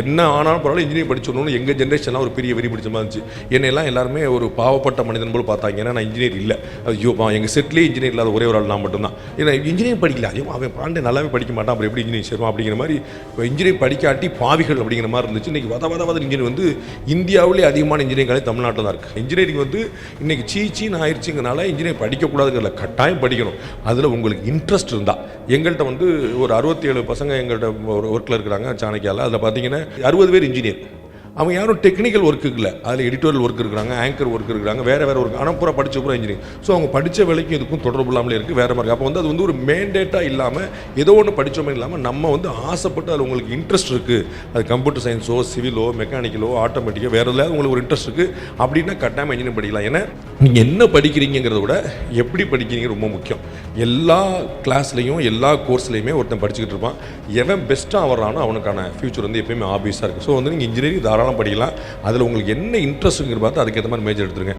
என்ன ஆனாலும் பரவாயில்ல இன்ஜினியரிங் படிச்சோன்னு எங்கள் ஜென்ரேஷன்லாம் ஒரு பெரிய வெறி பிடிச்ச மாதிரி இருந்துச்சு. என்னையெல்லாம் எல்லாருமே ஒரு பாவப்பட்ட மனிதன் போல் பார்த்தாங்க. ஏன்னா நான் இன்ஜினியர் இல்லை. ஐயோ எங்கள் செட்லேயே இன்ஜினியர் இல்லாத ஒரே ஒரு ஆள் நான் மட்டும்தான். ஏன்னா இன்ஜினியரிங் படிக்கல, ஐயோ அவன் பாண்டே நல்லாவே படிக்க மாட்டான், அப்புறம் எப்படி இன்ஜினியரிங் சேருவான் அப்படிங்கிற மாதிரி இப்போ இன்ஜினியரிங் படிக்காட்டி பாவிகள் அப்படிங்கிற மாதிரி இருந்துச்சு. இன்றைக்கி வத இன்ஜினியர் வந்து இந்தியாவிலே அதிகமான இன்ஜினியரிங் காலேஜ் தமிழ்நாட்டில் தான் இருக்குது. இன்ஜினியரிங் வந்து இன்றைக்கி சீச்சின்னு ஆயிடுச்சுங்கனால இன்ஜினியரிங் படிக்கக்கூடாதுங்கிறத கட்டாயம் படிக்கணும். அதில் உங்களுக்கு இன்ட்ரெஸ்ட் இருந்தால் எங்கள்கிட்ட வந்து ஒரு 67 பசங்க எங்கள்கிட்ட ஒரு ஒர்க்கில் இருக்கிறாங்க சாணக்கியாவில். அதில் பார்த்தீங்கன்னா 60 பேர் இன்ஜினியர். அவங்க யாரும் டெக்னிக்கல் ஒர்க்கு இல்லை, அதில் எடிட்டோரியல் ஒர்க் இருக்கிறாங்க, ஆங்கர் ஒர்க் இருக்கிறாங்க, வேறு ஒர்க். ஆனால் பூரா படித்த பூரா இன்ஜினியரிங். ஸோ அவங்க படித்த வேலைக்கும் இதுக்கும் தொடர்பு இல்லாமலே இருக்குது, வேறு மாதிரி. அப்போ வந்து அது வந்து ஒரு மேண்டேட்டாக இல்லாமல் ஏதோ ஒன்று படித்தோமே இல்லாமல் நம்ம வந்து ஆசைப்பட்டு அதில் உங்களுக்கு இன்ட்ரெஸ்ட் இருக்குது, அது கம்ப்யூட்டர் சயின்ஸோ சிவிலோ மெக்கானிக்கலோ ஆட்டோமேட்டிக்கோ வேறு எதாவது உங்களுக்கு ஒரு இன்ட்ரெஸ்ட் இருக்குது அப்படின்னா கட்டாயமாக இன்ஜினியரிங் படிக்கலாம். ஏன்னா நீங்கள் என்ன படிக்கிறீங்கிறத விட எப்படி படிக்கிறீங்க ரொம்ப முக்கியம். எல்லா கிளாஸ்லேயும் எல்லா கோர்ஸ்லேயுமே ஒருத்தன் படிச்சுக்கிட்டு இருப்பான். எவன் பெஸ்ட்டாக வர்றானோ அவனுக்கான ஃபியூச்சர் வந்து எப்பயுமே ஆபியஸாக இருக்குது. ஸோ வந்து நீங்கள் இன்ஜினியரிங் தாராளம் படிக்கலாம். அதில் உங்களுக்கு என்ன இன்ட்ரெஸ்ட்டுங்கிற பார்த்து அதுக்கேற்ற மாதிரி மேஜர் எடுத்துருங்க.